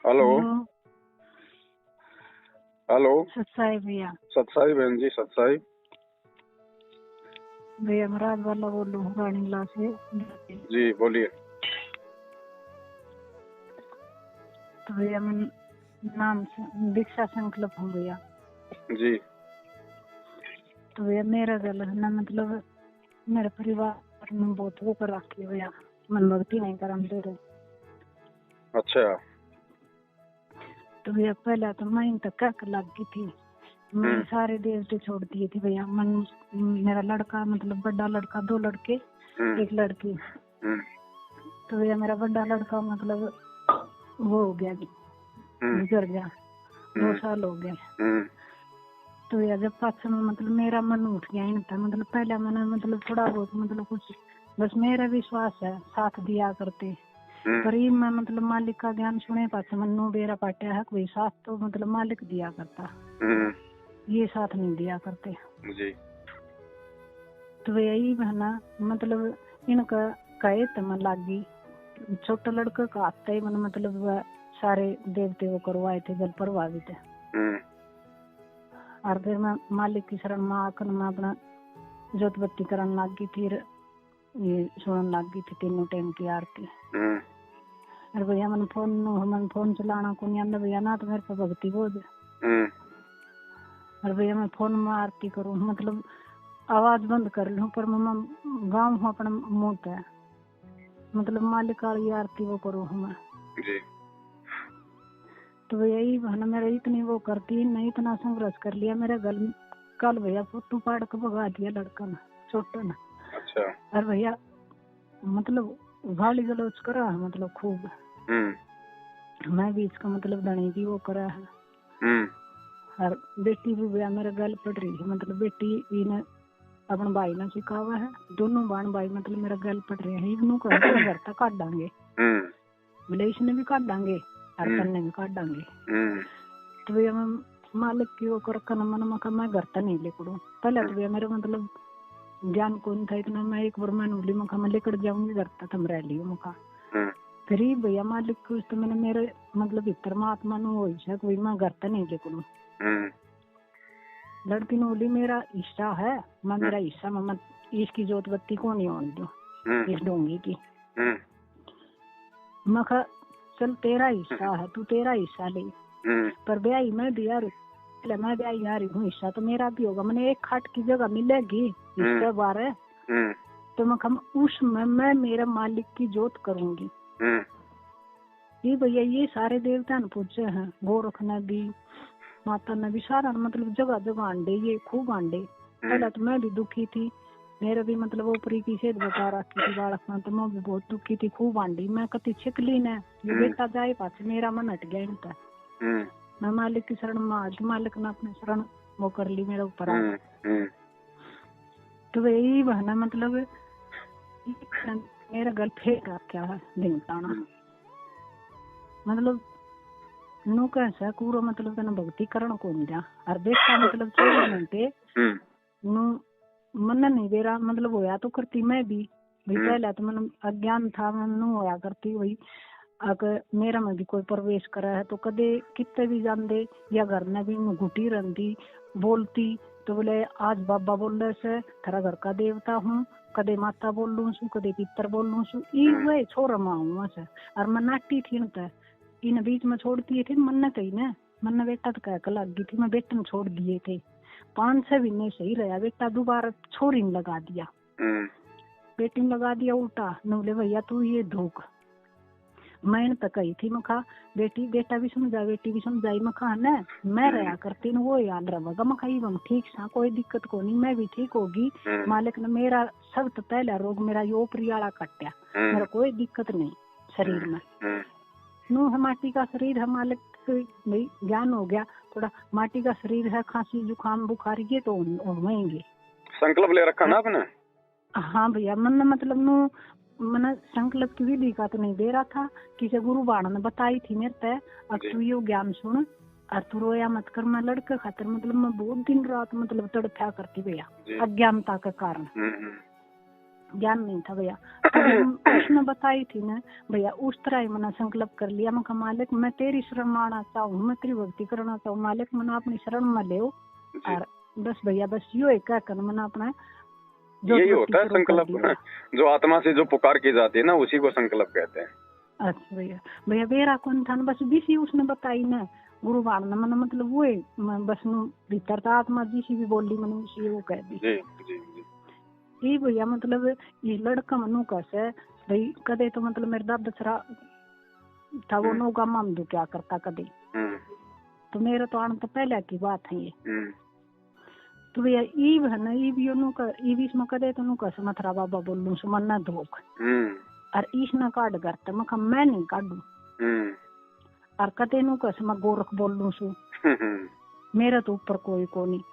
Hello hello. Hello. सत्साई भैया। सत्साई बहन जी, सत्साई। भैया मैं राज वाला बोल रहा हूँ रानीला से। जी बोलिए। तो भैया मैं नाम से दीक्षा संकल्प हूँ भैया। जी। तो भैया मेरा गल है ना, मतलब मेरे परिवार में बहुत वो कर रखी है भैया, मन भक्ति नहीं कर दे रहे। अच्छा। तो भैया पहले तो मैं तक क्या लग गई थी, मैंने सारे देवते छोड़ दिए थे भैया। मन मेरा लड़का, मतलब बड़ा लड़का, 2 लड़के 1 लड़की। तो भैया मेरा बड़ा लड़का मतलब वो हो गया, गुजर गया, 2 साल हो गए। तो भैया जब पास में मतलब मेरा मन उठ गया इन था, मतलब पहले मैंने मतलब थोड़ा बहुत मतलब कुछ बस मेरा विश्वास है साथ दिया करते, पर ये मैं मतलब मालिक का ज्ञान सुने पास मनु बेरा पाटा है कोई साथ, तो मतलब मालिक दिया करता, ये साथ नहीं दिया करते जी। तो यही बहना मतलब इनका कहे तो मन लागी। छोटा लड़का का आता ही मन मतलब सारे देवते वो करवाए थे जल प्रभावित है। और फिर मैं मालिक की शरण में आकर मैं अपना जोत बत्ती करने लग गई, फिर ये सुनने लग गई थी 3 टाइम की आरती। अरे भैया मन फोन चलाना को नहीं आंदा भैया ना, तो मेरे पे भक्ति बोझ। अरे भैया मैं फोन में आरती करूँ, मतलब आवाज बंद कर लूँ, पर मैं गाँव हूँ अपना मुँह पे, मतलब मालिक वाली आरती वो करूँ मैं जी। तो भैया यही बहना मेरा इतनी वो करती नहीं, इतना संघर्ष कर लिया मेरे गल कल भैया फोटो पाड़ के भगा दिया लड़का ना, छोटा ना। अच्छा। और भैया मतलब गाली गलौज करा है, मतलब खूब। मैं भी इसका मतलब धनी भी वो करा है। और बेटी भी भैया मेरे गल पड़ रही है, मतलब बेटी ने अपन भाई ने सिखावा है, दोनों बहन भाई मतलब मेरा गल पड़ रहे हैं। इवनों का घर तक काट डांगे, बोले इसने भी काट डांगे और तन्ने भी काट डांगे। तो भैया मैं मालिक की वो कर मन मका मैं घर तक नहीं लेकर पहले तो भैया मेरा मतलब ज्ञान कौन था इतना, मैं एक बार मैं नूली मका मैं लेकर जाऊंगी घर तक हम रह लियो मका। फिर ही भैया मालिक को तो मैंने मेरे मतलब भीतर में आत्मा नु हो है कोई मैं घर तक नहीं लेकर। लड़की ने बोली मेरा हिस्सा है, मैं मेरा हिस्सा मैं इसकी जोत बत्ती को नहीं होने दो इस डोंगी की। मैं कहा चल तेरा हिस्सा है, तू तेरा हिस्सा ले, पर ब्याही मैं भी यार मैं ब्याही यार हूँ, हिस्सा तो मेरा भी होगा। मैंने एक खाट की जगह मिलेगी हिस्से बारे, तो मैं कहा उसमें मैं मेरा मालिक की जोत करूंगी। ये भैया ये सारे देवता ने पूछे हैं, गोरख ने भी माता ने भी, सारा मतलब जगह जगह अंडे, ये खूब अंडे। पहले तो मैं भी दुखी थी, मेरा भी मतलब ऊपरी की सेहत बता रखी थी बालक में, तो मैं भी बहुत दुखी थी, खूब आंडी मैं कति छिकली ने ये बेटा जाए पास मेरा मन हट गया इनका। मैं मालिक की शरण में आज मालिक ने अपने शरण वो कर ली मेरे ऊपर आज। तो यही बहना मतलब मेरा गल फेंक रखा है ढिंगटाना, मतलब नु कैसा पूरा मतलब तेना भक्ति करण को नहीं जा और बेटा मतलब 24 घंटे नु मन नहीं बेरा मतलब होया तो करती मैं भी भाई। पहले तो मन अज्ञान था, मन नु होया करती वही। अगर मेरा में भी कोई प्रवेश करा है तो कदे कितने भी जान दे या घर में भी घुटी रहती बोलती, तो बोले आज बाबा बोल रहे से थारा घर का देवता हूँ, कदे माता बोल लू सू, कदे पितर बोल लू सू, ये छोरा माँ हूँ से। और मैं नाटी थी न इन बीच में छोड़ती थी मन न कही न मन बेटा तो कह लग गई थी, मैं बेटे छोड़ दिए थे 5-6 महीने सही रहा, बेटा दोबारा छोरी ने लगा दिया, बेटी ने लगा दिया उल्टा। न बोले भैया तू ये धोख, मैंने तो कही थी मखा बेटी बेटा भी समझा बेटी भी समझाई, मखा न मैं रहा करती न वो याद रहेगा, मखा ये ठीक सा कोई दिक्कत को नहीं, मैं भी ठीक होगी। मालिक ने मेरा सब तो पहला रोग मेरा यो ओपरी वाला कटा, मेरा कोई दिक्कत नहीं शरीर में। नो है माटी का शरीर है, मालिक भाई ज्ञान हो गया थोड़ा, माटी का शरीर है, खांसी जुकाम बुखार ये तो होंगे। संकल्प ले रखा ना आपने? हाँ भैया मन मतलब नो मैंने संकल्प की विधि का तो नहीं दे रहा था, किसी गुरु बाण ने बताई थी मेरे पे, अब तू यो ज्ञान सुन और तू रोया मत कर। मैं लड़के खातर मतलब मैं बहुत दिन रात मतलब तड़फा करती भैया अज्ञानता के कारण। ज्ञान नहीं था भैया। उसने बताई थी ना भैया, उस तरह ही मैंने संकल्प कर लिया। मैं कहा मालिक मैं तेरी शरण में आना चाहूँ, मैं तेरी भक्ति करना चाहूँ, मालिक मैंने अपनी शरण में ले और बस भैया बस यो एक कर मैंने अपना यही होता है संकल्प। जो आत्मा से जो पुकार की जाती है ना उसी को संकल्प कहते हैं। अच्छा भैया, भैया मेरा कौन था बस बीसी उसने बताई ना गुरु बाण ने मैंने मतलब वो बस भीतर था आत्मा जिसी भी बोली मैंने उसी वो कह दी। जी जी जी। ये भैया मतलब ये लड़का मनु कैसे भाई कदे तो मतलब मेरे दादा दसरा था वो नौका माम क्या करता कदे, तो मेरा तो आने तो पहले की बात है ये। तो भैया ईव है ना ईव यो नु का ईव इसमें कदे तो नु कैसे मथुरा बाबा बोलूं सो मन ना धोख और ईश ना काट करते मैं नहीं काटू और कदे नु कैसे मैं गोरख बोलूं सु मेरा तो ऊपर कोई को नहीं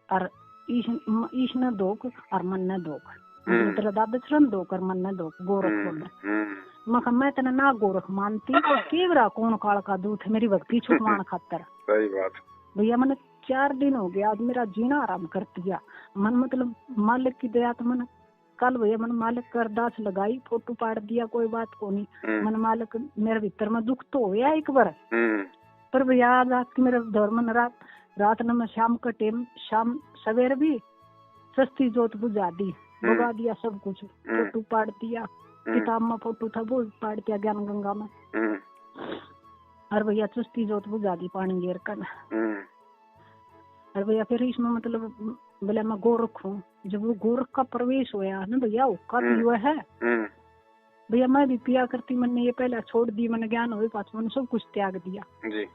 और ईश न दोक और मन न दोक तेरा दादा शरण दोक और मन न दोक गोरख बोले मैं तेना ना गोरख मानती केवरा कौन काल का दूध है मेरी भक्ति छुपवान खातर। सही बात भैया मैंने 4 दिन हो गया आज मेरा जीना आराम कर दिया मन मतलब मालिक की दया तो मैंने कल भैया मैंने मालिक का अरदास लगाई फोटो पाड़ दिया कोई बात को नहीं मन मालिक मेरे भीतर में दुख तो होया एक बार पर भैया आज रात की मेरे दौर में रात न मैं शाम का टाइम शाम सवेर भी सस्ती जोत बुझा दी बुझा दिया सब कुछ फोटो पाड़ दिया किताब में फोटो था वो पाड़ दिया ज्ञान गंगा में और भैया सस्ती जोत बुझा दी पानी गिर कर और भैया फिर इसमें मतलब बोले मैं गोरख हूँ जब वो गोरख का प्रवेश होया ना भैया उसका पियो है भैया मैं भी पिया करती मैंने ये पहले छोड़ दी मैंने ज्ञान हुए पास मैंने सब कुछ त्याग दिया जी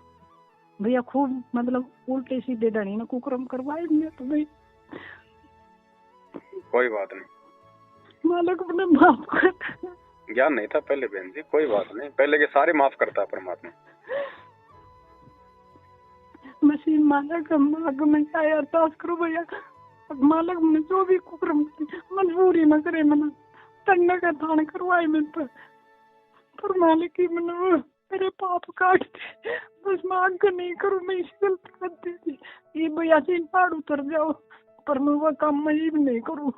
भैया खूब मतलब उल्टे सीधे धनी ने कुकर्म करवाए तो भाई कोई बात नहीं मालिक अपने माफ कर ज्ञान नहीं था पहले बहन जी कोई बात नहीं पहले के सारे माफ करता परमात्मा मसीह मालिक आगे में क्या अरदास करो भैया मालिक मैंने जो भी कुकर्म मजबूरी न करे मैंने तन्ना का दान करवाए मेरे पर मालिक ही मैंने मेरे पाप काट दे बस मैं आगे नहीं करूँ मैं इसी गलती करती थी ये भैया से पहाड़ उतर जाओ पर मैं वो काम मैं ही नहीं करूँ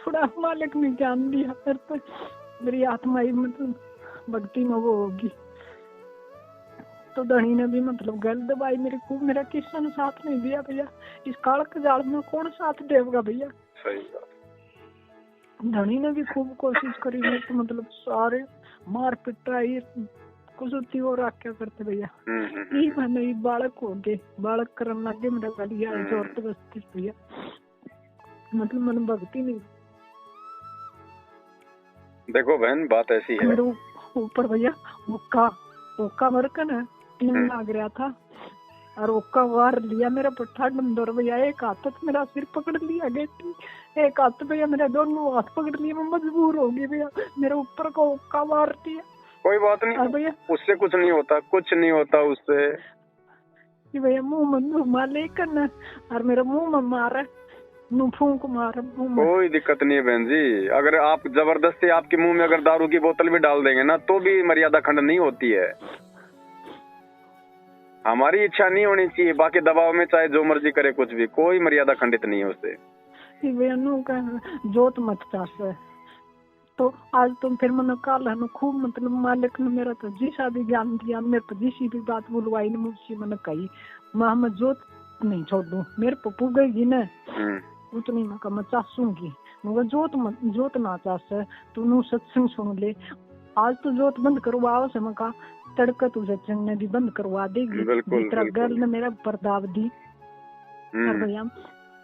थोड़ा मालिक ने ज्ञान दिया फिर तो मेरी आत्मा ही मतलब भक्ति में वो होगी तो धनी ने भी मतलब गल दबाई मेरे को मेरा किसी ने साथ नहीं दिया भैया इस काल के जाल में कौन साथ देगा भैया। सही बात धनी ने भी खूब कोशिश करी मेरे तो मतलब सारे मार पिटाई कुछ और क्या करते भैया ये मैंने बालक हो गए बालक करने लगे मेरा गलिया जोर तो बस्ती भैया मतलब मन भक्ति नहीं। देखो बहन बात ऐसी है मेरे ऊपर भैया ओका मरकर ना टीम लाग रहा था और ओका वार लिया मेरा पट्टा डंडोर भैया एक हाथ तो मेरा सिर पकड़ लिया गई एक हाथ भैया मेरा दोनों हाथ पकड़ लिया मैं मजबूर हो गई भैया मेरे ऊपर को ओका वार दिया। कोई बात नहीं भैया उससे कुछ नहीं होता उससे भैया मुंह में मार लेकर ना और मेरा मुंह में मारा फूंक मारा कोई दिक्कत नहीं है बहन जी अगर आप जबरदस्ती आपके मुंह में अगर दारू की बोतल भी डाल देंगे ना तो भी मर्यादा खंड नहीं होती है हमारी इच्छा नहीं होनी चाहिए बाकी दबाव में चाहे जो मर्जी करे कुछ भी कोई मर्यादा खंडित नहीं है उससे जोत मत चास तो आज तुम फिर मैंने काल है खूब मतलब मालिक ने मेरा तो जिसा भी ज्ञान दिया मेरे को जिसी भी बात बुलवाई ने मुझसे मैंने कही मैं जोत नहीं छोड़ दूं मेरे को पुगेगी ना उतनी मैं चासूंगी मगर जोत ना चास तू नू सत्संग सुन ले आज तो जोत बंद करवाओ से मैं तड़का तू सत्संग ने भी बंद करवा देगी जितना गर्ल ने मेरा परदाव दी और भैया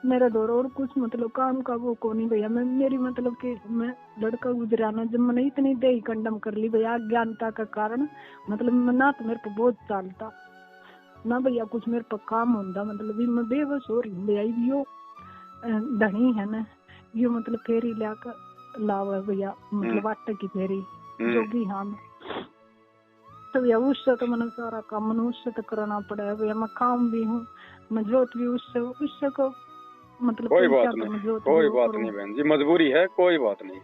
मेरा दौर और कुछ मतलब काम का वो को नहीं भैया मैं मेरी मतलब कि मैं लड़का गुजराना जब मैंने इतनी दे कंडम कर ली भैया अज्ञानता का कारण मतलब ना तो मेरे पे बहुत चालता ना भैया कुछ मेरे पे काम होता मतलब मैं बेबस हो रही हूँ भैया यो धनी है ना यो मतलब फेरी लाकर लावा भैया मतलब आटे की फेरी जो भी हाँ तो भैया उससे तो मैंने सारा काम मैंने उससे तो करना पड़ा है भैया मैं काम भी हूँ मैं जोत भी उससे को मतलब कोई बात नहीं बहन जी मजबूरी है कोई बात नहीं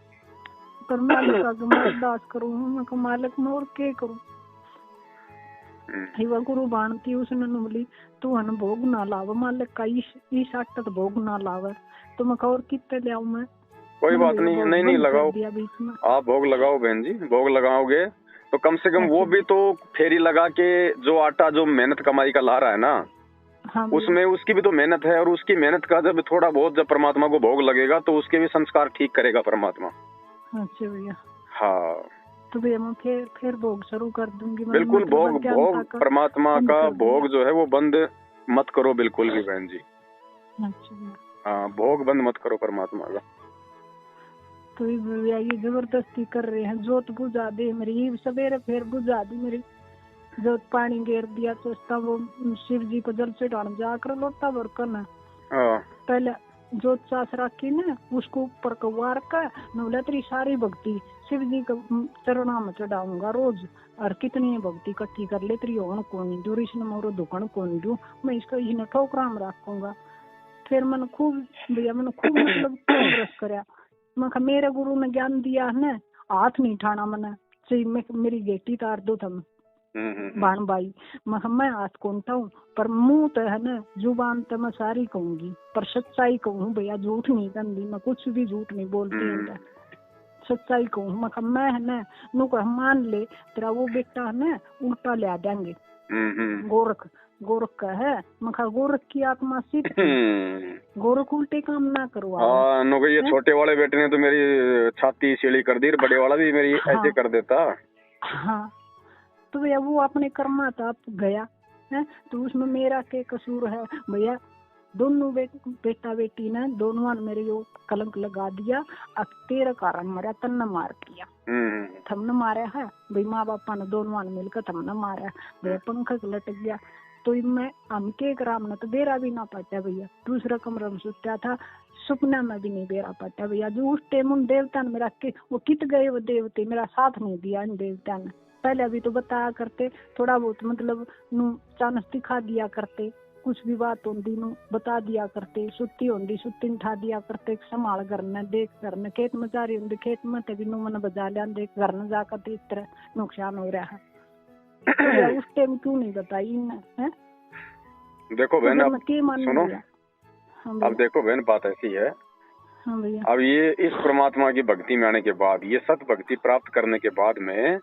पर मालिक मैं अरदास करूँ मैं मालिक मैं और क्या करूँ हिवा गुरु बाणती उसने बोली तू हन भोग ना लाव मालिक का इस आटत भोग ना लावे तो मैं और कितने ले आऊं मैं। कोई बात नहीं, नहीं लगाओ आप भोग लगाओ बहन जी, भोग लगाओगे तो कम से कम वो भी तो फेरी लगा के जो आटा जो मेहनत कमाई का ला रहा है ना, हाँ उसमें उसकी भी तो मेहनत है, और उसकी मेहनत का जब थोड़ा बहुत जब परमात्मा को भोग लगेगा तो उसके भी संस्कार ठीक करेगा परमात्मा। अच्छा भैया। हाँ तो भैया मैं फिर भोग शुरू कर दूंगी। बिल्कुल भोग परमात्मा का भोग जो है वो बंद मत करो बिल्कुल भी बहन जी। अच्छा हाँ भोग बंद मत करो परमात्मा का। तो भैया ये जबरदस्ती कर रहे हैं, जोत बुझा दे मेरी, सवेरे फिर बुझा दी मेरी जोत, पानी घेर दिया चस्ता वो शिव जी को जल से डाल जाकर लोटा भर कर ना पहले जोत चास रखी ना उसको ऊपर कवार का नवला तेरी सारी भक्ति शिव जी को चरणा में चढ़ाऊंगा रोज, और कितनी भक्ति इकट्ठी कर ले तेरी होन कौन दू इसने मोरो दुकान कौन दू मैं इसका इसने ठोकरा में रखूंगा। फिर मैंने खूब भैया मैंने खूब मतलब व्रत कराया। मैं मेरे गुरु ने ज्ञान दिया है ना, हाथ नहीं उठाना मैंने, मेरी बेटी तार दो तुम बाण बाई, मैं हाथ कौन उठाऊं पर मुंह तो है ना जुबान तो मैं सारी कहूंगी पर सच्चाई कहूँ भैया, झूठ नहीं कहती मैं, कुछ भी झूठ नहीं बोलती, सच्चाई कहूँ मैं है ना नु को मान ले तेरा वो बेटा है ना उल्टा ले देंगे गोरख का है, मैं गोरख की आत्मा सिद्ध, गोरख उल्टे काम ना करवा। हाँ ये छोटे वाले बेटे ने तो मेरी छाती सीढ़ी कर दी, बड़े वाला भी मेरी ऐसे कर देता। हाँ तो भैया वो अपने कर्मा था गया है, तो उसमें मेरा क्या कसूर है भैया। दोनों बेटा बेटी ने दोनों ने मेरे यो कलंक लगा दिया, अब तेरा कारण मरा तन्ने मार दिया, थमने मारा है भाई, माँ बापा ने दोनों ने मिलकर थमने मारा भैया, पंख लटक गया। तो मैं हम के ग्राम ने तो बेरा भी ना पाता भैया, दूसरा कमरा में सुता था, सपना में भी नहीं बेरा पाता भैया। जो उस टाइम उन देवता ने मेरा के वो कित गए वो देवते, मेरा साथ नहीं दिया इन देवता ने। पहले अभी तो बताया करते थोड़ा बहुत, मतलब चानस दिखा दिया करते, कुछ भी बात होती नु बता दिया करते, सुत्ती होती सुत्ती उठा दिया करते, संभाल करना देख करना, खेत में जा रही होती खेत में तभी नु मन बजा लिया देख घर न जाकर इस तरह नुकसान हो रहा है। तो उस टाइम क्यों नहीं बताई है? देखो बहन अब सुनो, हाँ अब देखो बहन बात ऐसी है, हाँ भैया, अब ये इस परमात्मा की भक्ति में आने के बाद, ये सत भक्ति प्राप्त करने के बाद में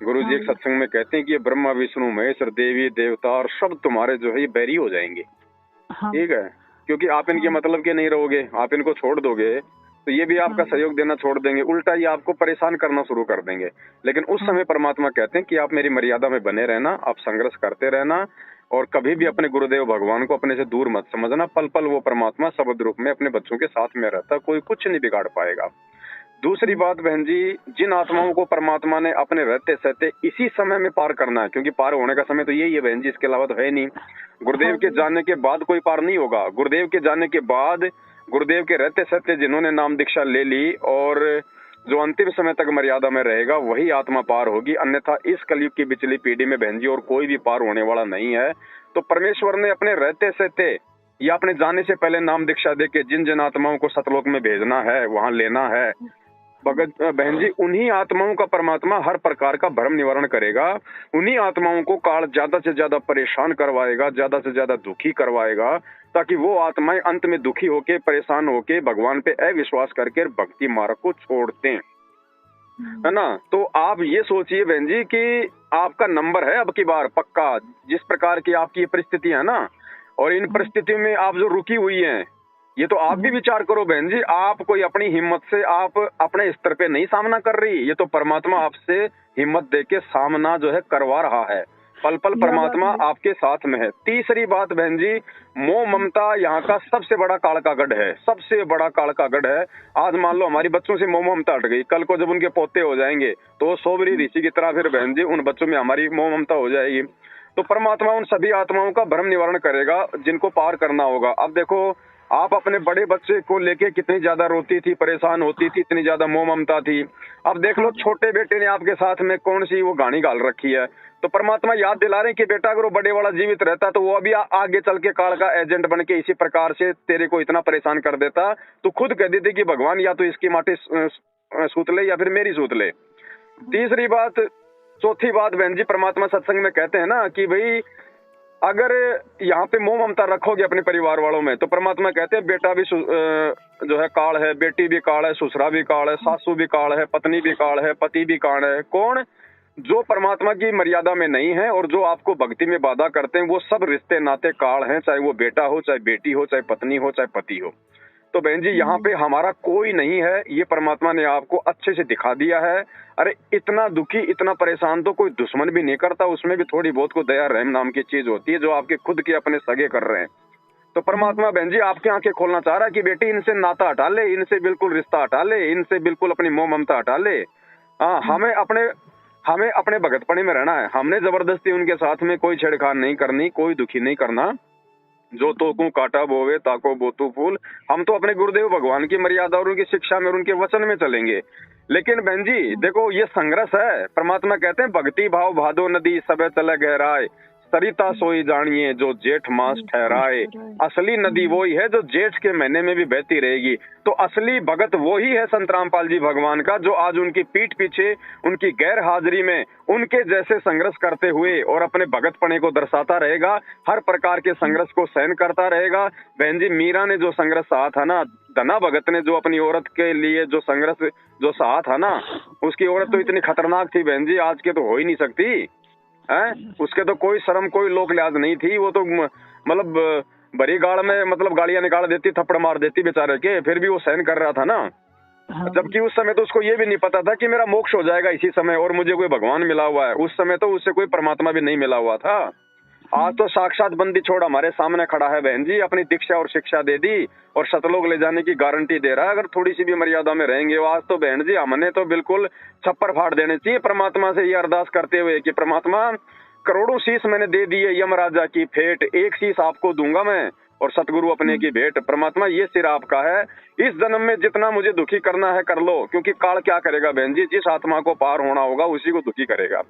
गुरु जी एक सत्संग में कहते हैं कि ये ब्रह्मा विष्णु महेश्वर देवी देवता और सब तुम्हारे जो है ये बैरी हो जाएंगे। ठीक है, क्योंकि आप इनके मतलब के नहीं रहोगे, आप इनको छोड़ दोगे तो ये भी आपका सहयोग देना छोड़ देंगे, उल्टा ये आपको परेशान करना शुरू कर देंगे। लेकिन उस समय परमात्मा कहते हैं कि आप मेरी मर्यादा में बने रहना, आप संघर्ष करते रहना, और कभी भी अपने गुरुदेव भगवान को अपने से दूर मत समझना। पल पल वो परमात्मा शब्द रूप में अपने बच्चों के साथ में रहता, कोई कुछ नहीं बिगाड़ पाएगा। दूसरी बात बहन जी, जिन आत्माओं को परमात्मा ने अपने रहते सहते इसी समय में पार करना है, क्योंकि पार होने का समय तो यही है बहन जी, इसके अलावा तो है नहीं। गुरुदेव के जाने के बाद कोई पार नहीं होगा। गुरुदेव के जाने के बाद गुरुदेव के रहते सहते जिन्होंने नाम दीक्षा ले ली और जो अंतिम समय तक मर्यादा में रहेगा वही आत्मा पार होगी, अन्यथा इस कलयुग की बिचली पीढ़ी में बहन जी और कोई भी पार होने वाला नहीं है। तो परमेश्वर ने अपने रहते सहते या अपने जाने से पहले नाम दीक्षा दे के जिन जिन आत्माओं को सतलोक में भेजना है, वहां लेना है, भगत बहन जी उन्हीं आत्माओं का परमात्मा हर प्रकार का भ्रम निवारण करेगा। उन्हीं आत्माओं को काल ज्यादा से ज्यादा परेशान करवाएगा, ज्यादा से ज्यादा दुखी करवाएगा, ताकि वो आत्माएं अंत में दुखी होके परेशान होके भगवान पे अविश्वास करके भक्ति मार्ग को छोड़ दें, है ना। तो आप ये सोचिए बहन जी कि आपका नंबर है अब की बार पक्का, जिस प्रकार की आपकी परिस्थिति है ना, और इन परिस्थितियों में आप जो रुकी हुई हैं, ये तो आप भी विचार करो बहन जी, आप कोई अपनी हिम्मत से आप अपने स्तर पे नहीं सामना कर रही, ये तो परमात्मा आपसे हिम्मत देके सामना जो है करवा रहा है। पल पल परमात्मा आपके साथ में है। तीसरी बात बहन जी, मोह ममता यहाँ का सबसे बड़ा काल का गढ़ है, सबसे बड़ा काल का गढ़ है। आज मान लो हमारी बच्चों से मोह ममता हट गई, कल को जब उनके पोते हो जाएंगे तो सोबरी ऋषि की तरह फिर बहन जी उन बच्चों में हमारी मोह ममता हो जाएगी। तो परमात्मा उन सभी आत्माओं का भ्रम निवारण करेगा जिनको पार करना होगा। अब देखो आप अपने बड़े बच्चे को लेके कितनी ज्यादा रोती थी, परेशान होती थी, इतनी ज्यादा मोह ममता थी। अब देख लो छोटे बेटे ने आपके साथ में कौन सी वो गाड़ी गाल रखी है। तो परमात्मा याद दिला रहे हैं कि बेटा अगर वो बड़े वाला जीवित रहता तो वो अभी आगे चल के काल का एजेंट बन के इसी प्रकार से तेरे को इतना परेशान कर देता। तो खुद कह देते कि भगवान या तो इसकी माटी सूत ले या फिर मेरी सूत ले। तीसरी बात चौथी बात बहन जी, परमात्मा सत्संग में कहते हैं ना कि भाई अगर यहाँ पे मोह ममता रखोगे अपने परिवार वालों में, तो परमात्मा कहते हैं बेटा भी जो है काल है, बेटी भी काल है, ससुरा भी काल है, सासू भी काल है, पत्नी भी काल है, पति भी काल है। कौन? जो परमात्मा की मर्यादा में नहीं है और जो आपको भक्ति में बाधा करते हैं, वो सब रिश्ते नाते काल हैं, चाहे वो बेटा हो, चाहे बेटी हो, चाहे पत्नी हो, चाहे पति हो। तो बहन जी यहाँ पे हमारा कोई नहीं है, ये परमात्मा ने आपको अच्छे से दिखा दिया है। अरे इतना दुखी, इतना परेशान तो कोई दुश्मन भी नहीं करता, उसमें भी थोड़ी बहुत को दया रहम नाम की चीज होती है, जो आपके खुद के अपने सगे कर रहे हैं। तो परमात्मा बहन जी आपकी आंखें खोलना चाह रहा है कि बेटी इनसे नाता हटा ले, इनसे बिल्कुल रिश्ता हटा ले, इनसे बिल्कुल अपनी मोह ममता हटा ले। हाँ, हमें अपने भगतपणे में रहना है। हमने जबरदस्ती उनके साथ में कोई छेड़खानी नहीं करनी, कोई दुखी नहीं करना। जो तोकू काटा बोवे ताको बोतू फूल। हम तो अपने गुरुदेव भगवान की मर्यादा और उनकी शिक्षा में और उनके वचन में चलेंगे। लेकिन बहन जी देखो, ये संघर्ष है। परमात्मा कहते हैं भक्ति भाव भादो नदी सबे चले गहराए, सरिता सोई जानिए जो जेठ मास ठहराए। असली नदी वही है जो जेठ के महीने में भी बहती रहेगी। तो असली भगत वही है संत रामपाल जी भगवान का, जो आज उनकी पीठ पीछे उनकी गैर हाजिरी में उनके जैसे संघर्ष करते हुए और अपने भगतपने को दर्शाता रहेगा, हर प्रकार के संघर्ष को सहन करता रहेगा। बहन जी मीरा ने जो संघर्ष सहा था ना, धना भगत ने जो अपनी औरत के लिए जो संघर्ष जो सहा था ना, उसकी औरत तो इतनी खतरनाक थी बहन जी, आज के तो हो ही नहीं सकती है। उसके तो कोई शर्म कोई लोक लिहाज नहीं थी। वो तो मतलब भरी गाड़ में मतलब गालियां निकाल देती, थप्पड़ मार देती बेचारे के, फिर भी वो सहन कर रहा था ना। जबकि उस समय तो उसको ये भी नहीं पता था कि मेरा मोक्ष हो जाएगा इसी समय और मुझे कोई भगवान मिला हुआ है। उस समय तो उससे कोई परमात्मा भी नहीं मिला हुआ था। आज तो साक्षात बंदी छोड़ हमारे सामने खड़ा है बहन जी, अपनी दीक्षा और शिक्षा दे दी और सतलोक ले जाने की गारंटी दे रहा है। अगर थोड़ी सी भी मर्यादा में रहेंगे। आज तो बहन जी हमने तो बिल्कुल छप्पर फाड़ देने चाहिए परमात्मा से ये अरदास करते हुए कि परमात्मा करोड़ों शीश मैंने दे दिए यमराजा की फेट, एक शीश आपको दूंगा मैं और सतगुरु अपने की भेंट। परमात्मा ये सिर आपका है, इस जन्म में जितना मुझे दुखी करना है कर लो, क्योंकि काल क्या करेगा बहन जी, जिस आत्मा को पार होना होगा उसी को दुखी करेगा।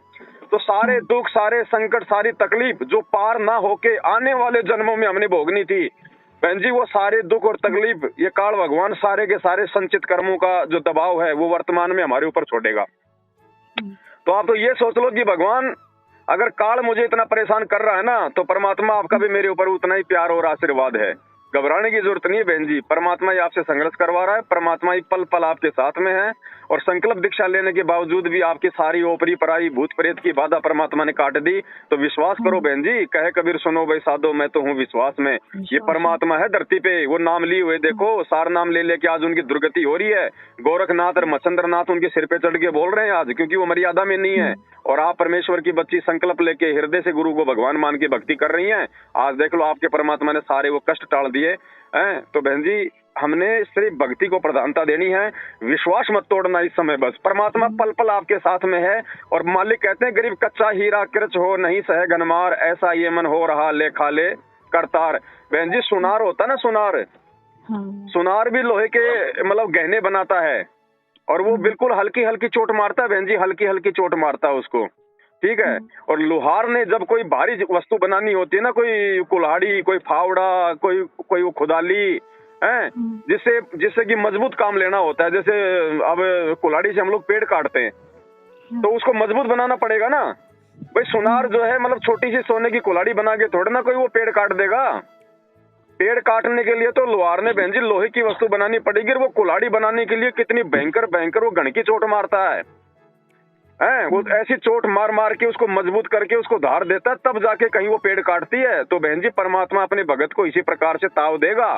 तो सारे दुख, सारे संकट, सारी तकलीफ जो पार ना होके आने वाले जन्मों में हमने भोगनी थी बहन जी, वो सारे दुख और तकलीफ ये काल भगवान सारे के सारे संचित कर्मों का जो दबाव है वो वर्तमान में हमारे ऊपर छोड़ेगा। तो आप तो ये सोच लो कि भगवान अगर काल मुझे इतना परेशान कर रहा है ना, तो परमात्मा आपका भी मेरे ऊपर उतना ही प्यार और आशीर्वाद है। घबराने की जरूरत नहीं है बहन जी, परमात्मा ही आपसे संघर्ष करवा रहा है, परमात्मा ही पल पल आपके साथ में है। और संकल्प दीक्षा लेने के बावजूद भी आपकी सारी ओपरी पराई भूत प्रेत की बाधा परमात्मा ने काट दी। तो विश्वास करो बहन जी, कहे कबीर सुनो भाई साधो मैं तो हूँ विश्वास में। ये परमात्मा है धरती पे, वो नाम लिए हुए देखो, सार नाम ले लेके आज उनकी दुर्गति हो रही है। गोरखनाथ और मचंद्र नाथ उनके सिर पे चढ़ के बोल रहे हैं आज, क्योंकि वो मर्यादा में नहीं है। और आप परमेश्वर की बच्ची संकल्प लेके हृदय से गुरु को भगवान मान के भक्ति कर रही हैं। आज देख लो आपके परमात्मा ने सारे वो कष्ट टाल दिए हैं। तो बहन जी हमने सिर्फ भक्ति को प्रधानता देनी है, विश्वास मत तोड़ना इस समय बस। परमात्मा पल पल आपके साथ में है। और मालिक कहते हैं गरीब कच्चा हीरा कृच हो नहीं सह गनमार, ऐसा ये मन हो रहा ले खा ले करतार। बहन जी सुनार होता ना, सुनार भी लोहे के मतलब गहने बनाता है और वो बिल्कुल हल्की हल्की चोट मारता है बहन जी, हल्की हल्की चोट मारता है उसको, ठीक है। और लोहार ने जब कोई भारी वस्तु बनानी होती है ना, कोई कुल्हाड़ी, कोई फावड़ा, कोई वो खुदाली है, जिससे कि मजबूत काम लेना होता है। जैसे अब कुल्हाड़ी से हम लोग पेड़ काटते हैं तो उसको मजबूत बनाना पड़ेगा ना भाई। सुनार जो है मतलब छोटी सी सोने की कुल्हाड़ी बना के थोड़ा ना कोई वो पेड़ काट देगा। पेड़ काटने के लिए तो लोहार ने बहन जी लोहे की वस्तु बनानी पड़ेगी। वो कुल्हाड़ी बनाने के लिए कितनी भयंकर भयंकर वो गण की चोट मारता है, वो ऐसी चोट मार मार के उसको मजबूत करके उसको धार देता है, तब जाके कहीं वो पेड़ काटती है। तो बहन जी परमात्मा अपने भगत को इसी प्रकार से ताव देगा,